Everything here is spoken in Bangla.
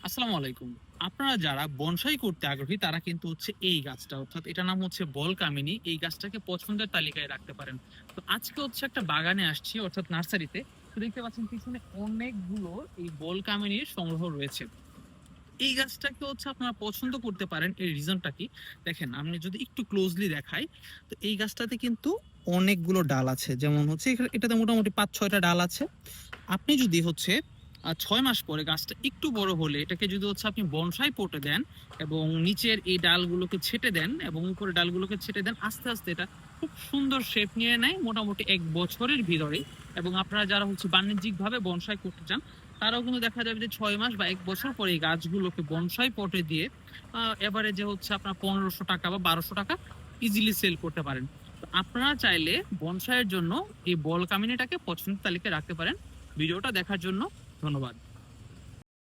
আসসালামু আলাইকুম। আপনারা যারা বনসাই করতে আগ্রহী তারা কিন্তু হচ্ছে এই গাছটা অর্থাৎ এটার নাম হচ্ছে বল কামিনী। এই গাছটাকে পছন্দের তালিকায় রাখতে পারেন। তো আজকে হচ্ছে একটা বাগানে আসছি অর্থাৎ নার্সারিতে। তো দেখতে পাচ্ছেন পিছনে অনেকগুলো এই বল কামিনীর সংগ্রহ রয়েছে। এই গাছটাকে হচ্ছে আপনারা পছন্দ করতে পারেন এর রিজনটা কি? দেখেন আমি যদি একটু ক্লোজলি দেখাই, তো এই গাছটাতে কিন্তু অনেকগুলো ডাল আছে। যেমন হচ্ছে এটাতে মোটামুটি ৫-৬ টা ডাল আছে। আপনি যদি হচ্ছে ৬ মাস পরে গাছটা একটু বড় হলে এটাকে যদি হচ্ছে আপনি বনসাই পটে দেন এবং নিচের এই ডালগুলোকে ছেঁটে দেন এবং উপরের ডালগুলোকে ছেঁটে দেন, আস্তে আস্তে এটা খুব সুন্দর শেপ নিয়ে নেয় মোটামুটি ১ বছরের ভিতরেই। এবং আপনারা যারা হচ্ছে বাণিজ্যিকভাবে বনসাই করতে চান তারাও কিন্তু দেখা যাবে যে ৬ মাস বা ১ বছর পরে এই গাছগুলোকে বনসাই পটে দিয়ে এভারেজে হচ্ছে আপনার ৳১৫০০ বা ৳১২০০ ইজিলি সেল করতে পারেন। তো আপনারা চাইলে বনসাইয়ের জন্য এই বল কামিনীটাকে পছন্দের তালিকায় রাখতে পারেন। ভিডিওটা দেখার জন্য ধন্যবাদ।